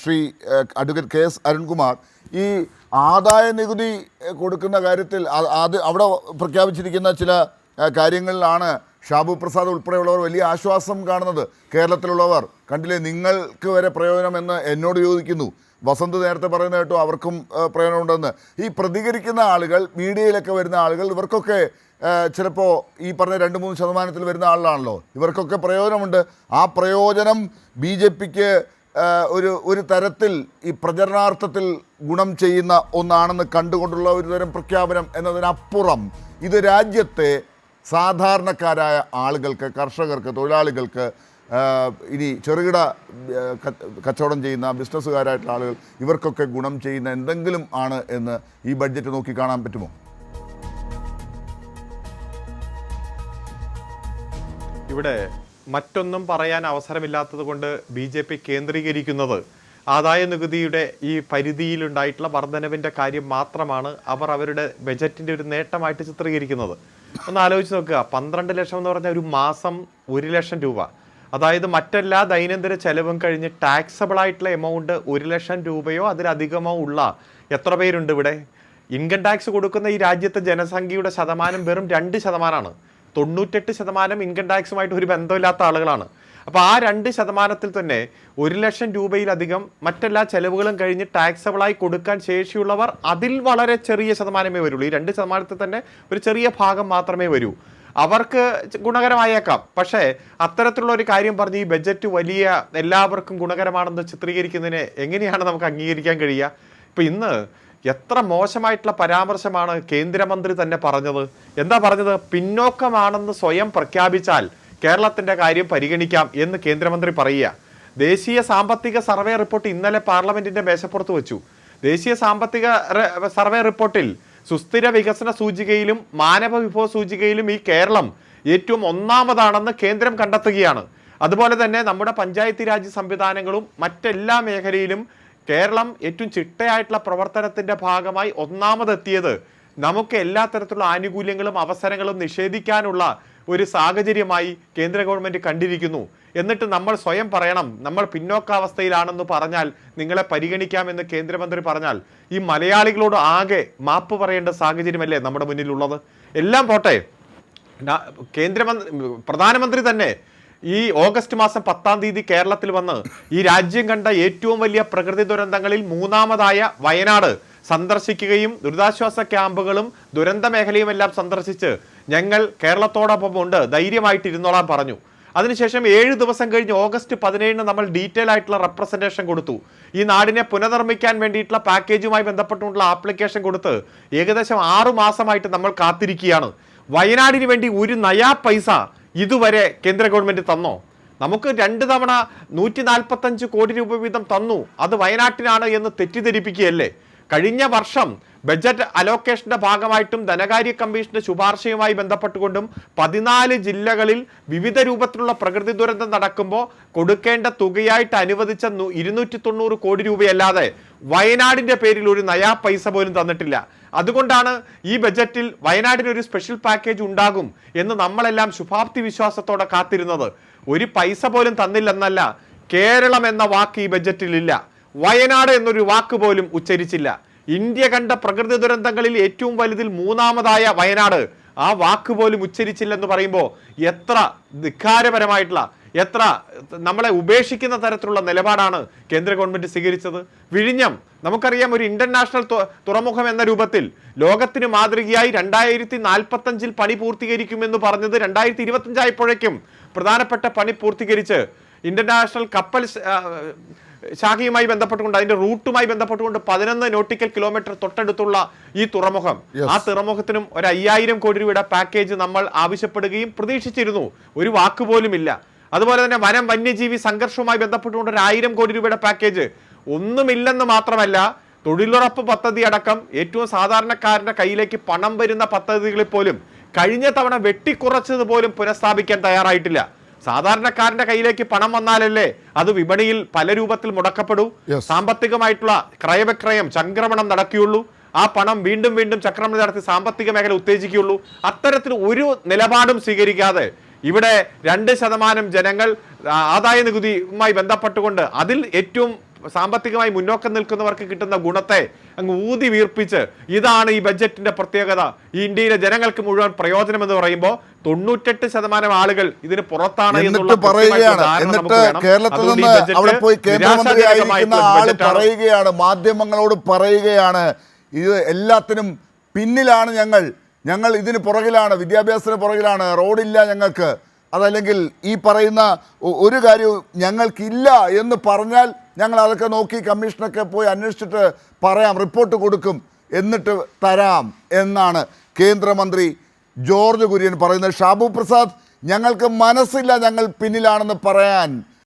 Shri advocate K S Arunkumar, ഈ ആദായ നികുതി കൊടുക്കുന്ന കാര്യത്തിൽ അത് അവിടെ പ്രഖ്യാപിച്ചിരിക്കുന്ന ചില കാര്യങ്ങളിലാണ് ഷാബു പ്രസാദ് ഉൾപ്പെടെയുള്ളവർ വലിയ ആശ്വാസം കാണുന്നത്. കേരളത്തിലുള്ളവർ കണ്ടില്ലേ, നിങ്ങൾക്ക് വരെ പ്രയോജനമെന്ന് എന്നോട് ചോദിക്കുന്നു. വസന്ത് നേരത്തെ പറയുന്ന കേട്ടോ അവർക്കും പ്രയോജനമുണ്ടെന്ന്. ഈ പ്രതികരിക്കുന്ന ആളുകൾ, മീഡിയയിലൊക്കെ വരുന്ന ആളുകൾ, ഇവർക്കൊക്കെ ചിലപ്പോൾ ഈ പറഞ്ഞ 2-3% വരുന്ന ആളാണല്ലോ, ഇവർക്കൊക്കെ പ്രയോജനമുണ്ട്. ആ പ്രയോജനം BJPക്ക് ഒരു തരത്തിൽ ഈ പ്രചരണാർത്ഥത്തിൽ ഗുണം ചെയ്യുന്ന ഒന്നാണെന്ന് കണ്ടുകൊണ്ടുള്ള ഒരു തരം പ്രഖ്യാപനം എന്നതിനപ്പുറം ഇത് രാജ്യത്തെ സാധാരണക്കാരായ ആളുകൾക്ക്, കർഷകർക്ക്, തൊഴിലാളികൾക്ക്, ഇനി ചെറുകിട കച്ചവടം ചെയ്യുന്ന ബിസിനസ്സുകാരായിട്ടുള്ള ആളുകൾ, ഇവർക്കൊക്കെ ഗുണം ചെയ്യുന്ന എന്തെങ്കിലും ആണ് എന്ന് ഈ ബഡ്ജറ്റ് നോക്കി കാണാൻ പറ്റുമോ? ഇവിടെ മറ്റൊന്നും പറയാൻ അവസരമില്ലാത്തത് കൊണ്ട് BJP കേന്ദ്രീകരിക്കുന്നത് ആദായ നികുതിയുടെ ഈ പരിധിയിലുണ്ടായിട്ടുള്ള വർധനവിൻ്റെ കാര്യം മാത്രമാണ് അവർ അവരുടെ ബജറ്റിൻ്റെ ഒരു നേട്ടമായിട്ട് ചിത്രീകരിക്കുന്നത്. ഒന്ന് ആലോചിച്ച് നോക്കുക, 12 ലക്ഷം എന്ന് പറഞ്ഞാൽ ഒരു മാസം 1 ലക്ഷം രൂപ. അതായത് മറ്റെല്ലാ ദൈനംദിന ചെലവും കഴിഞ്ഞ് ടാക്സബിൾ ആയിട്ടുള്ള എമൗണ്ട് 1 ലക്ഷം രൂപയോ അതിലധികമോ ഉള്ള എത്ര പേരുണ്ട് ഇവിടെ? ഇൻകം ടാക്സ് കൊടുക്കുന്ന ഈ രാജ്യത്തെ ജനസംഖ്യയുടെ ശതമാനം വെറും 2%. 98% ഇൻകം ടാക്സുമായിട്ട് ഒരു ബന്ധമില്ലാത്ത ആളുകളാണ്. അപ്പോൾ ആ 2%-ൽ തന്നെ 1 ലക്ഷം രൂപയിലധികം മറ്റെല്ലാ ചെലവുകളും കഴിഞ്ഞ് ടാക്സബിളായി കൊടുക്കാൻ ശേഷിയുള്ളവർ അതിൽ വളരെ ചെറിയ ശതമാനമേ വരുള്ളൂ. ഈ 2%-ൽ തന്നെ ഒരു ചെറിയ ഭാഗം മാത്രമേ വരൂ. അവർക്ക് ഗുണകരമായേക്കാം. പക്ഷേ അത്തരത്തിലുള്ള ഒരു കാര്യം പറഞ്ഞ് ഈ ബജറ്റ് വലിയ എല്ലാവർക്കും ഗുണകരമാണെന്ന് ചിത്രീകരിക്കുന്നതിനെ എങ്ങനെയാണ് നമുക്ക് അംഗീകരിക്കാൻ കഴിയുക? ഇപ്പം ഇന്ന് എത്ര മോശമായിട്ടുള്ള പരാമർശമാണ് കേന്ദ്രമന്ത്രി തന്നെ പറഞ്ഞത്. എന്താ പറഞ്ഞത്? പിന്നോക്കമാണെന്ന് സ്വയം പ്രഖ്യാപിച്ചാൽ കേരളത്തിൻ്റെ കാര്യം പരിഗണിക്കാം എന്ന് കേന്ദ്രമന്ത്രി പറയുക. ദേശീയ സാമ്പത്തിക സർവേ റിപ്പോർട്ട് ഇന്നലെ പാർലമെന്റിന്റെ മേശപ്പുറത്ത് വെച്ചു. ദേശീയ സാമ്പത്തിക സർവേ റിപ്പോർട്ടിൽ സുസ്ഥിര വികസന സൂചികയിലും മാനവ വിഭവ സൂചികയിലും ഈ കേരളം ഏറ്റവും ഒന്നാമതാണെന്ന് കേന്ദ്രം കണ്ടെത്തുകയാണ്. അതുപോലെ തന്നെ നമ്മുടെ പഞ്ചായത്തി രാജ് സംവിധാനങ്ങളും മറ്റെല്ലാ മേഖലയിലും കേരളം ഏറ്റവും ചിട്ടയായിട്ടുള്ള പ്രവർത്തനത്തിന്റെ ഭാഗമായി ഒന്നാമതെത്തിയത് നമുക്ക് എല്ലാ തരത്തിലുള്ള ആനുകൂല്യങ്ങളും അവസരങ്ങളും നിഷേധിക്കാനുള്ള ഒരു സാഹചര്യമായി കേന്ദ്ര ഗവൺമെന്റ് കണ്ടിരിക്കുന്നു. എന്നിട്ട് നമ്മൾ സ്വയം പറയണം നമ്മൾ പിന്നോക്കാവസ്ഥയിലാണെന്ന് പറഞ്ഞാൽ നിങ്ങളെ പരിഗണിക്കാമെന്ന് കേന്ദ്രമന്ത്രി പറഞ്ഞാൽ ഈ മലയാളികളോട് ആകെ മാപ്പ് പറയേണ്ട സാഹചര്യമല്ലേ നമ്മുടെ മുന്നിലുള്ളത്? എല്ലാം പോട്ടെ, പ്രധാനമന്ത്രി തന്നെ ഈ ഓഗസ്റ്റ് മാസം 10-ാം തീയതി കേരളത്തിൽ വന്ന് ഈ രാജ്യം കണ്ട ഏറ്റവും വലിയ പ്രകൃതി ദുരന്തങ്ങളിൽ 3ാമതായ വയനാട് സന്ദർശിക്കുകയും ദുരിതാശ്വാസ ക്യാമ്പുകളും ദുരന്ത മേഖലയും എല്ലാം സന്ദർശിച്ച് ഞങ്ങൾ കേരളത്തോടൊപ്പം ഉണ്ട്, ധൈര്യമായിട്ടിരുന്നോളാൻ പറഞ്ഞു. അതിനുശേഷം 7 ദിവസം കഴിഞ്ഞ് ഓഗസ്റ്റ് 17-ന് നമ്മൾ ഡീറ്റെയിൽ ആയിട്ടുള്ള റെപ്രസെന്റേഷൻ കൊടുത്തു. ഈ നാടിനെ പുനർനിർമ്മിക്കാൻ വേണ്ടിയിട്ടുള്ള പാക്കേജുമായി ബന്ധപ്പെട്ടുള്ള ആപ്ലിക്കേഷൻ കൊടുത്ത് ഏകദേശം 6 മാസമായിട്ട് നമ്മൾ കാത്തിരിക്കുകയാണ്. വയനാടിന് വേണ്ടി ഒരു നയാ പൈസ ഇതുവരെ കേന്ദ്ര ഗവൺമെന്റ് തന്നോ? നമുക്ക് 2 തവണ 145 കോടി രൂപ വീതം തന്നു, അത് വയനാട്ടിനാണ് എന്ന് തെറ്റിദ്ധരിപ്പിക്കുകയല്ലേ? കഴിഞ്ഞ വർഷം ബജറ്റ് അലോക്കേഷന്റെ ഭാഗമായിട്ടും ധനകാര്യ കമ്മീഷന്റെ ശുപാർശയുമായി ബന്ധപ്പെട്ടുകൊണ്ടും 14 ജില്ലകളിൽ വിവിധ രൂപത്തിലുള്ള പ്രകൃതി ദുരന്തം നടക്കുമ്പോൾ കൊടുക്കേണ്ട തുകയായിട്ട് അനുവദിച്ച 290 കോടി രൂപയല്ലാതെ വയനാടിന്റെ പേരിൽ ഒരു നയാ പൈസ പോലും തന്നിട്ടില്ല. അതുകൊണ്ടാണ് ഈ ബജറ്റിൽ വയനാടിന് ഒരു സ്പെഷ്യൽ പാക്കേജ് ഉണ്ടാകും എന്ന് നമ്മളെല്ലാം ശുഭാപ്തി വിശ്വാസത്തോടെ കാത്തിരുന്നത്. ഒരു പൈസ പോലും തന്നില്ലെന്നല്ല, കേരളം എന്ന വാക്ക് ഈ ബജറ്റിൽ ഇല്ല. വയനാട് എന്നൊരു വാക്ക് പോലും ഉച്ചരിച്ചില്ല. ഇന്ത്യ കണ്ട പ്രകൃതി ദുരന്തങ്ങളിൽ ഏറ്റവും വലുതിൽ 3ാമതായ വയനാട്, ആ വാക്ക് പോലും ഉച്ചരിച്ചില്ലെന്ന് പറയുമ്പോൾ എത്ര ധിക്കാരപരമായിട്ടുള്ള, എത്ര നമ്മളെ ഉപേക്ഷിക്കുന്ന തരത്തിലുള്ള നിലപാടാണ് കേന്ദ്ര ഗവൺമെന്റ് സ്വീകരിച്ചത്. വിഴിഞ്ഞം നമുക്കറിയാം, ഒരു ഇന്റർനാഷണൽ തുറമുഖം എന്ന രൂപത്തിൽ ലോകത്തിന് മാതൃകയായി 2045-ൽ പണി പൂർത്തീകരിക്കുമെന്ന് പറഞ്ഞത് 2025 ആയപ്പോഴേക്കും പ്രധാനപ്പെട്ട പണി പൂർത്തീകരിച്ച് ഇന്റർനാഷണൽ കപ്പൽ ശാഖയുമായി ബന്ധപ്പെട്ടുകൊണ്ട് അതിന്റെ റൂട്ടുമായി ബന്ധപ്പെട്ടുകൊണ്ട് 11 നോട്ടിക്കൽ കിലോമീറ്റർ തൊട്ടടുത്തുള്ള ഈ തുറമുഖം, ആ തുറമുഖത്തിനും ഒരു 5000 കോടി രൂപയുടെ പാക്കേജ് നമ്മൾ ആവശ്യപ്പെടുകയും പ്രതീക്ഷിച്ചിരുന്നു. ഒരു വാക്കുപോലും ഇല്ല. അതുപോലെ തന്നെ വനം വന്യജീവി സംഘർഷവുമായി ബന്ധപ്പെട്ടുകൊണ്ട് 1000 കോടി രൂപയുടെ പാക്കേജ് ഒന്നുമില്ലെന്ന് മാത്രമല്ല, തൊഴിലുറപ്പ് പദ്ധതി അടക്കം ഏറ്റവും സാധാരണക്കാരന്റെ കയ്യിലേക്ക് പണം വരുന്ന പദ്ധതികളിൽ പോലും കഴിഞ്ഞ തവണ വെട്ടിക്കുറച്ചതുപോലും പുനഃസ്ഥാപിക്കാൻ തയ്യാറായിട്ടില്ല. സാധാരണക്കാരന്റെ കയ്യിലേക്ക് പണം വന്നാലല്ലേ അത് വിപണിയിൽ പല രൂപത്തിൽ മുടക്കപ്പെടൂ, സാമ്പത്തികമായിട്ടുള്ള ക്രയവിക്രയം ചംക്രമണം നടക്കുകയുള്ളൂ, ആ പണം വീണ്ടും വീണ്ടും ചക്രം നടത്തി സാമ്പത്തിക മേഖല ഉത്തേജിക്കുകയുള്ളൂ. അത്തരത്തിൽ ഒരു നിലപാടും സ്വീകരിക്കാതെ ഇവിടെ 2% ജനങ്ങൾ ആദായ നികുതിയുമായി ബന്ധപ്പെട്ടുകൊണ്ട് അതിൽ ഏറ്റവും സാമ്പത്തികമായി മുന്നോക്കം നിൽക്കുന്നവർക്ക് കിട്ടുന്ന ഗുണത്തെ അങ്ങ് ഊതി വീർപ്പിച്ച് ഇതാണ് ഈ ബഡ്ജറ്റിന്റെ പ്രത്യേകത, ഈ ഇന്ത്യയിലെ ജനങ്ങൾക്ക് മുഴുവൻ പ്രയോജനം എന്ന് പറയുമ്പോൾ 98% ആളുകൾ ഇതിന് പുറത്താണ് എന്നിട്ട് പറയുകയാണ്, എന്നിട്ട് കേരളത്തിൽ നിന്ന് അവിടെ പോയി കേന്ദ്രമന്ത്രി ആയിരിക്കുന്ന ആള് പറയുകയാണ്, മാധ്യമങ്ങളോട് പറയുകയാണ്, ഇത് എല്ലാത്തിനും പിന്നിലാണ് ഞങ്ങൾ ഇതിന് പുറകിലാണ്, വിദ്യാഭ്യാസത്തിന് പുറകിലാണ്, റോഡില്ല ഞങ്ങൾക്ക്, അതല്ലെങ്കിൽ ഈ പറയുന്ന ഒരു കാര്യവും ഞങ്ങൾക്കില്ല എന്ന് പറഞ്ഞാൽ ഞങ്ങൾ അതൊക്കെ നോക്കി കമ്മീഷനൊക്കെ പോയി അന്വേഷിച്ചിട്ട് പറയാം, റിപ്പോർട്ട് കൊടുക്കും, എന്നിട്ട് തരാം എന്നാണ് കേന്ദ്രമന്ത്രി ജോർജ് കുര്യൻ പറയുന്നത്. ഷാബു പ്രസാദ്, ഞങ്ങൾക്ക് മനസ്സില്ല ഞങ്ങൾ പിന്നിലാണെന്ന് പറയാൻ.